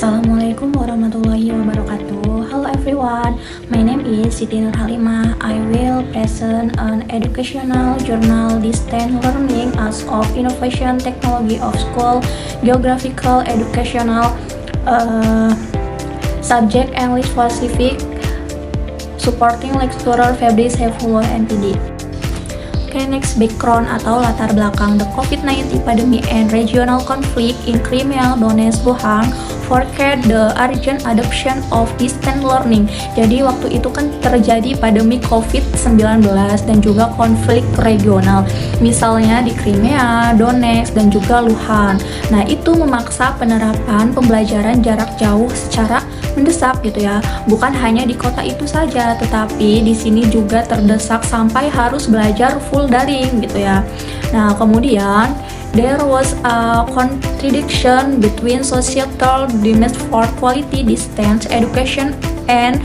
Assalamualaikum warahmatullahi wabarakatuh. Hello everyone, my name is Siti Nur Halimah. I will present an educational journal distance learning as of innovation technology of school, geographical educational subject English Pacific, supporting lecturer Febri Saifullah NPD. Next, background atau latar belakang. The COVID-19 pandemic and regional conflict in Crimea, Donetsk, Luhansk forecast the urgent adoption of distance learning. Jadi waktu itu kan terjadi pandemi COVID-19 dan juga konflik regional. Misalnya di Crimea, Donetsk, dan juga Luhansk. Nah, itu memaksa penerapan pembelajaran jarak jauh secara mendesak gitu ya. Bukan hanya di kota itu saja, tetapi di sini juga terdesak sampai harus belajar full daring gitu ya. Nah, kemudian there was a contradiction between societal demands for quality distance education and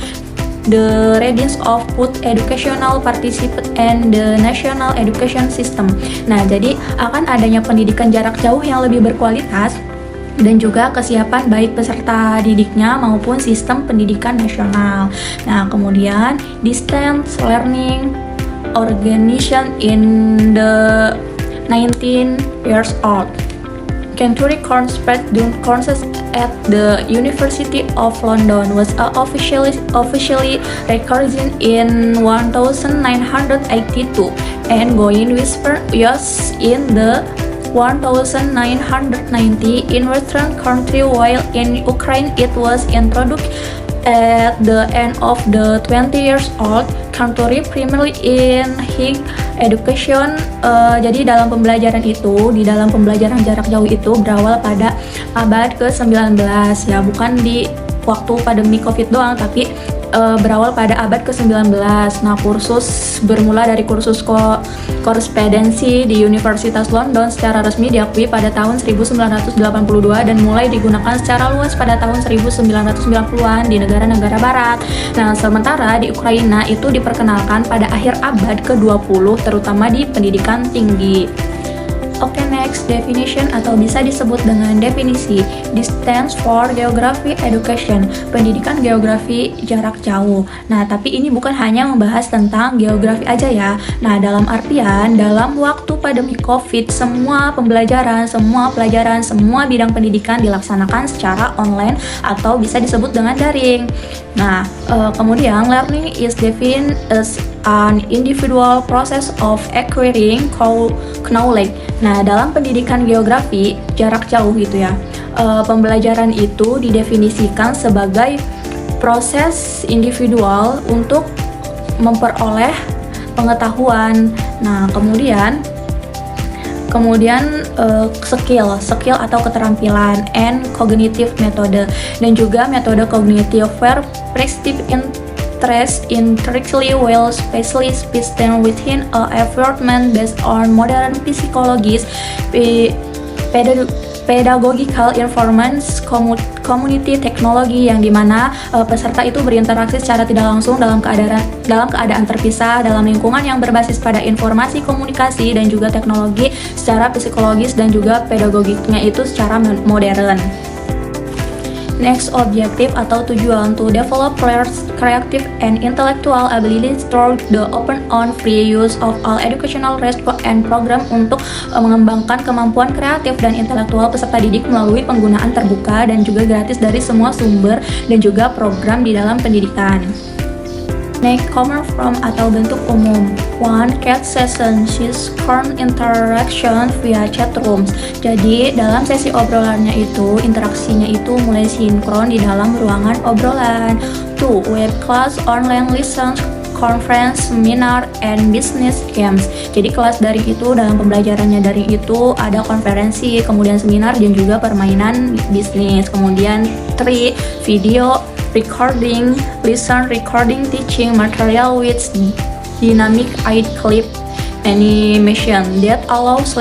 the readiness of both educational participant and the national education system. Nah, jadi akan adanya pendidikan jarak jauh yang lebih berkualitas dan juga kesiapan baik peserta didiknya maupun sistem pendidikan nasional. Nah, kemudian distance learning organization in the 19 years old. Canterbury Conference at the University of London was officially recorded in 1982 and going whisper years in the 1990 in Western country, while in Ukraine it was introduced at the end of the 20 years old country primarily in higher education. Jadi dalam pembelajaran itu, di dalam pembelajaran jarak jauh itu berawal pada abad ke-19 ya, bukan di waktu pandemi COVID doang, tapi berawal pada abad ke-19. Nah, kursus bermula dari kursus korespondensi di Universitas London secara resmi diakui pada tahun 1982 dan mulai digunakan secara luas pada tahun 1990-an di negara-negara barat. Nah, sementara di Ukraina itu diperkenalkan pada akhir abad ke-20 terutama di pendidikan tinggi. Oke, next, definition atau bisa disebut dengan definisi. Distance for geography education, pendidikan geografi jarak jauh. Nah, tapi ini bukan hanya membahas tentang geografi aja ya. Nah, dalam artian, dalam waktu pandemi COVID, semua pembelajaran, semua pelajaran, semua bidang pendidikan dilaksanakan secara online atau bisa disebut dengan daring. Nah, kemudian learning is defined as an individual process of acquiring knowledge. Nah, dalam pendidikan geografi jarak jauh gitu ya, pembelajaran itu didefinisikan sebagai proses individual untuk memperoleh pengetahuan. Nah, kemudian skill atau keterampilan and cognitive metode, dan juga metode kognitif where perceptive interest intellectually well specialist system within a environment based on modern psychologies, pedagogical informants, community teknologi, yang dimana peserta itu berinteraksi secara tidak langsung dalam keadaan terpisah dalam lingkungan yang berbasis pada informasi komunikasi dan juga teknologi secara psikologis dan juga pedagogiknya itu secara modern. Next, objektif atau tujuan, to develop players' creative and intellectual abilities through the open on free use of all educational resources and program, untuk mengembangkan kemampuan kreatif dan intelektual peserta didik melalui penggunaan terbuka dan juga gratis dari semua sumber dan juga program di dalam pendidikan. Next, common form atau bentuk umum. 1. Chat session, current interaction via chat rooms. Jadi dalam sesi obrolannya itu, interaksinya itu mulai sinkron di dalam ruangan obrolan. 2. Web class, online lessons, conference, seminar, and business games. Jadi kelas daring itu, dalam pembelajarannya daring itu ada konferensi, kemudian seminar, dan juga permainan bisnis. Kemudian 3. Video recording, listen, recording, teaching material with dynamic clip animation that allows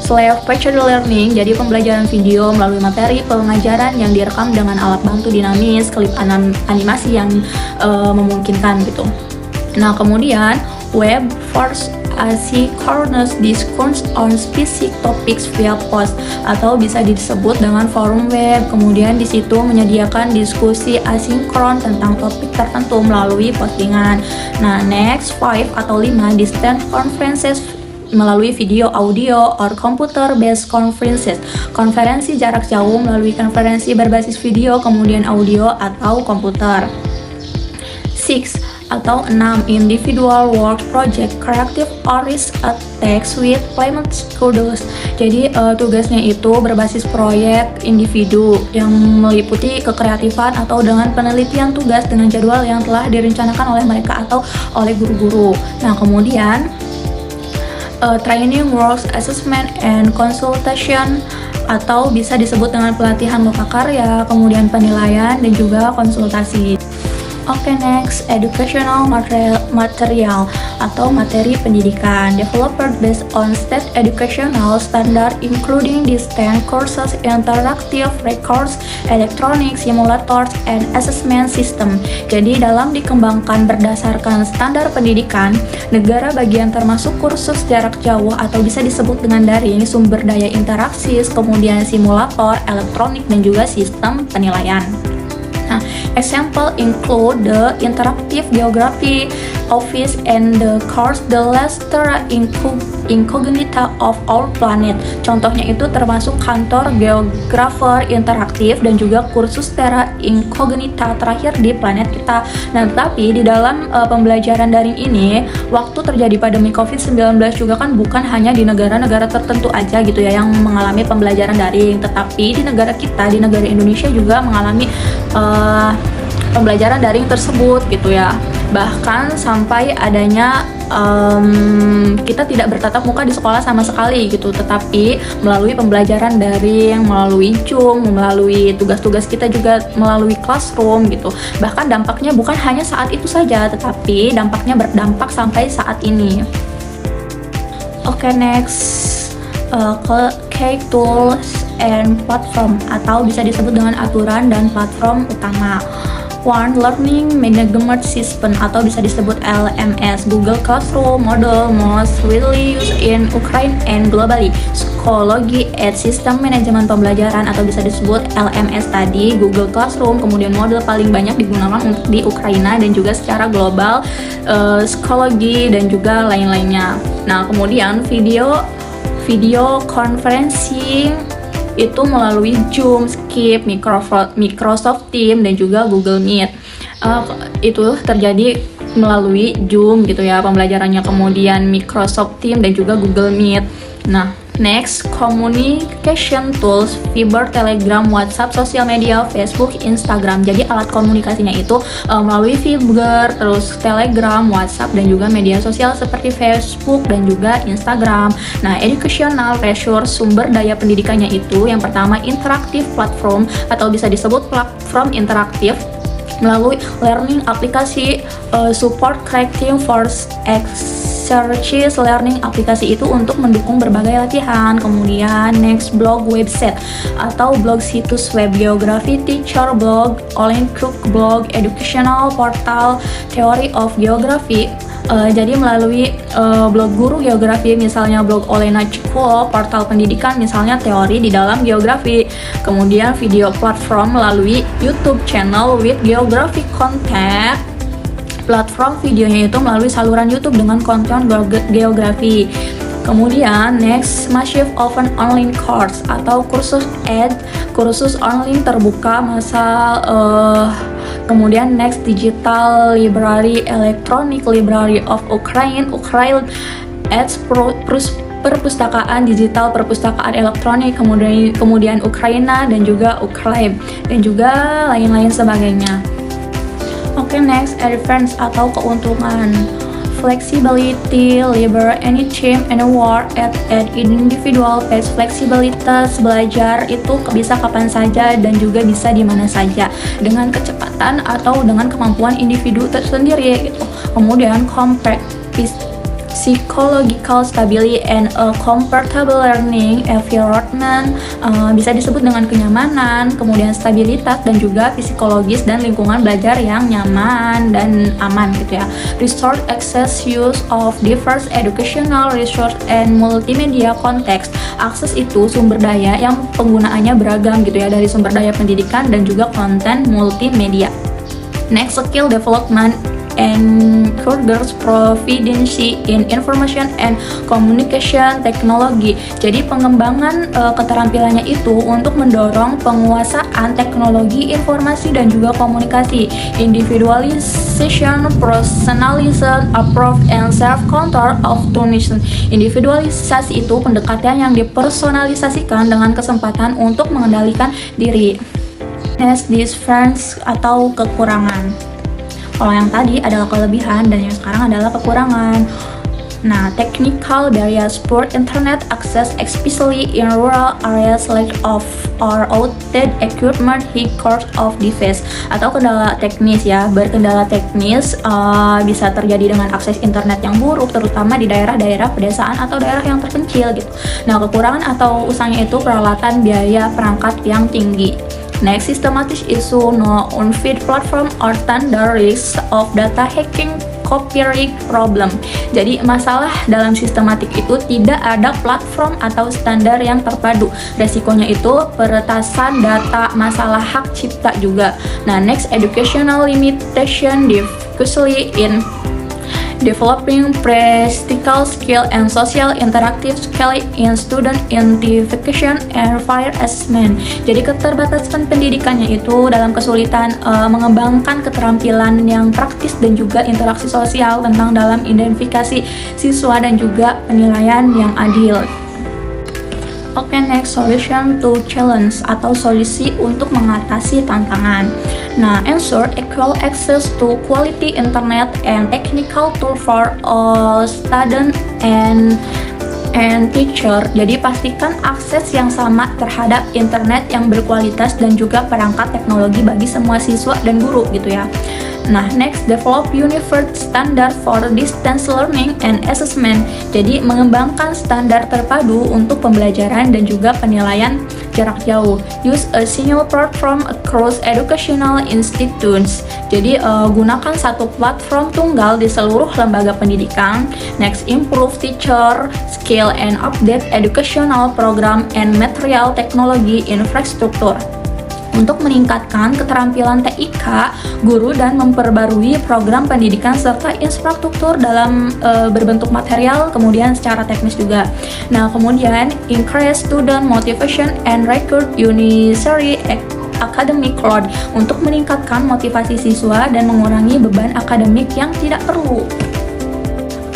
self-paced learning. Jadi pembelajaran video melalui materi pengajaran yang direkam dengan alat bantu dinamis, klip animasi yang memungkinkan gitu. Nah, kemudian web first asynchronous discourse on specific topics via post, atau bisa disebut dengan forum web. Kemudian di situ menyediakan diskusi asinkron tentang topik tertentu melalui postingan. Nah, next 5 atau 5 distant conferences melalui video, audio, or computer-based conferences. Konferensi jarak jauh melalui konferensi berbasis video, kemudian audio atau komputer. 6 atau 6 individual work project, creative or risk attacks with payment schedules. Jadi tugasnya itu berbasis proyek individu yang meliputi kekreatifan atau dengan penelitian tugas dengan jadwal yang telah direncanakan oleh mereka atau oleh guru-guru. Nah, kemudian training, works, assessment, and consultation, atau bisa disebut dengan pelatihan lokakarya, kemudian penilaian, dan juga konsultasi. Oke, next, educational material atau materi pendidikan, developed based on state educational standard including distant courses, interactive records, electronic simulators, and assessment system. Jadi dalam dikembangkan berdasarkan standar pendidikan negara bagian termasuk kursus jarak jauh atau bisa disebut dengan daring, sumber daya interaksi, kemudian simulator, elektronik, dan juga sistem penilaian. Nah, example include the interactive geography office and the course the Terra Incognita of Our Planet. Contohnya itu termasuk kantor geografer interaktif dan juga kursus Terra Incognita terakhir di planet kita. Nah, tetapi di dalam pembelajaran daring ini, waktu terjadi pandemi COVID-19 juga kan bukan hanya di negara-negara tertentu aja gitu ya yang mengalami pembelajaran daring, tetapi di negara kita, di negara Indonesia juga mengalami pembelajaran daring tersebut gitu ya. Bahkan sampai adanya kita tidak bertatap muka di sekolah sama sekali gitu, tetapi melalui pembelajaran daring, melalui Zoom, melalui tugas-tugas kita juga melalui classroom gitu. Bahkan dampaknya bukan hanya saat itu saja, tetapi dampaknya berdampak sampai saat ini. Oke, next, key tools and platform, atau bisa disebut dengan aturan dan platform utama. One, Learning Management System, atau bisa disebut LMS, Google Classroom, model most widely used in Ukraine and globally. Psikologi and Sistem Manajemen Pembelajaran, atau bisa disebut LMS tadi, Google Classroom, kemudian model paling banyak digunakan untuk di Ukraina dan juga secara global, psikologi dan juga lain-lainnya. Nah, kemudian video conferencing itu melalui Zoom, Skype, Microsoft Teams, dan juga Google Meet. Itu terjadi melalui Zoom gitu ya pembelajarannya, kemudian Microsoft Teams dan juga Google Meet. Nah, next, communication tools, Viber, Telegram, WhatsApp, sosial media, Facebook, Instagram. Jadi alat komunikasinya itu melalui Viber, terus Telegram, WhatsApp, dan juga media sosial seperti Facebook dan juga Instagram. Nah, educational resource, sumber daya pendidikannya itu yang pertama interaktif platform, atau bisa disebut platform interaktif melalui learning aplikasi, support creating for exercise learning. Aplikasi itu untuk mendukung berbagai latihan. Kemudian next, blog website atau blog situs web, geografi teacher blog, online cook blog, educational portal, theory of geography. Jadi melalui blog guru geografi, misalnya blog Olena Cikulo, portal pendidikan misalnya teori di dalam geografi. Kemudian video platform melalui YouTube channel with geography content. Platform videonya itu melalui saluran YouTube dengan konten geografi. Kemudian next, massive open online course atau kursus kursus online terbuka massal. Kemudian next, digital library, electronic library of Ukraine Ads perpustakaan digital, perpustakaan elektronik, kemudian Ukraina dan juga Ukraine dan juga lain-lain sebagainya. Oke, next, advance atau keuntungan. Flexibility, labor anytime, anywhere, at individual pace. Fleksibilitas belajar itu bisa kapan saja dan juga bisa di mana saja dengan kecepatan atau dengan kemampuan individu tersendiri gitu. Kemudian psychological stability and a comfortable learning environment. Bisa disebut dengan kenyamanan, kemudian stabilitas, dan juga psikologis dan lingkungan belajar yang nyaman dan aman gitu ya. Resource access, use of diverse educational resource and multimedia context. Akses itu sumber daya yang penggunaannya beragam gitu ya, dari sumber daya pendidikan dan juga konten multimedia. Next, skill development encourages proficiency in information and communication technology. Jadi pengembangan keterampilannya itu untuk mendorong penguasaan teknologi informasi dan juga komunikasi, individualization, personalization, approach, and self-control of tuition. Individualisasi itu pendekatan yang dipersonalisasikan dengan kesempatan untuk mengendalikan diri. Next, difference atau kekurangan. Kalau yang tadi adalah kelebihan dan yang sekarang adalah kekurangan. Nah, technical barriers for internet access, especially in rural areas, lack of or outdated equipment, high cost of device. Atau kendala teknis ya, berkendala teknis bisa terjadi dengan akses internet yang buruk, terutama di daerah-daerah pedesaan atau daerah yang terpencil gitu. Nah, kekurangan atau usahanya itu peralatan, biaya perangkat yang tinggi. Next, systematic issue, no unfit platform or standard risk of data hacking, copyright problem. Jadi masalah dalam sistematik itu tidak ada platform atau standar yang terpadu. Resikonya itu peretasan data, masalah hak cipta juga. Nah, next, educational limitation, especially in developing practical skill and social interactive skill in student identification and peer assessment. Jadi keterbatasan pendidikannya itu dalam kesulitan mengembangkan keterampilan yang praktis dan juga interaksi sosial tentang dalam identifikasi siswa dan juga penilaian yang adil. Oke, next, solution to challenge atau solusi untuk mengatasi tantangan. Nah, ensure equal access to quality internet and technical tool for all student and teacher. Jadi pastikan akses yang sama terhadap internet yang berkualitas dan juga perangkat teknologi bagi semua siswa dan guru gitu ya. Nah, next, develop unified standard for distance learning and assessment. Jadi mengembangkan standar terpadu untuk pembelajaran dan juga penilaian jarak jauh. Use a single platform across educational institutions. Jadi gunakan satu platform tunggal di seluruh lembaga pendidikan. Next, improve teacher skill and update educational program and material technology infrastructure. Untuk meningkatkan keterampilan TIK, guru, dan memperbarui program pendidikan serta infrastruktur dalam berbentuk material, kemudian secara teknis juga. Nah, kemudian increase student motivation and record unnecessary academic load untuk meningkatkan motivasi siswa dan mengurangi beban akademik yang tidak perlu.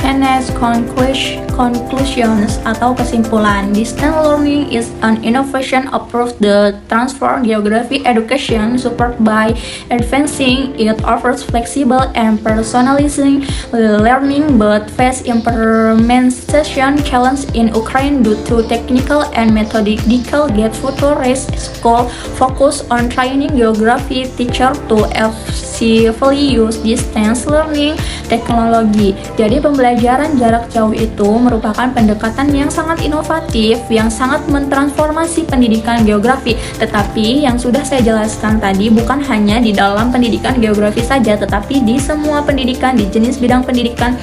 And as conclusions atau kesimpulan, distance learning is an innovation approach that transforms geography education supported by advancing. It offers flexible and personalizing learning but face implementation challenge in Ukraine due to technical and methodical gaps. Futurist school focus on training geography teacher to effectively use distance learning teknologi. Jadi pembelajaran jarak jauh itu merupakan pendekatan yang sangat inovatif, yang sangat mentransformasi pendidikan geografi. Tetapi yang sudah saya jelaskan tadi bukan hanya di dalam pendidikan geografi saja, tetapi di semua pendidikan, di jenis bidang pendidikan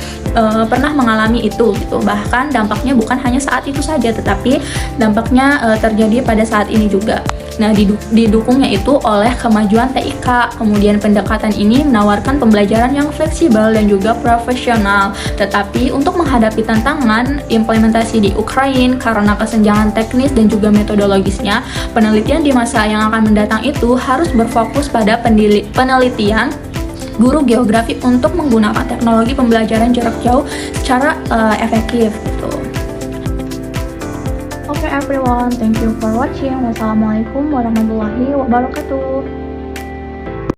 pernah mengalami itu gitu. Bahkan dampaknya bukan hanya saat itu saja, tetapi dampaknya terjadi pada saat ini juga. Nah, didukungnya itu oleh kemajuan TIK. Kemudian pendekatan ini menawarkan pembelajaran yang fleksibel dan juga profesional. Tetapi untuk menghadapi tantangan implementasi di Ukraina karena kesenjangan teknis dan juga metodologisnya, penelitian di masa yang akan mendatang itu harus berfokus pada penelitian guru geografi untuk menggunakan teknologi pembelajaran jarak jauh secara efektif gitu. Okay everyone, thank you for watching. Wassalamualaikum warahmatullahi wabarakatuh.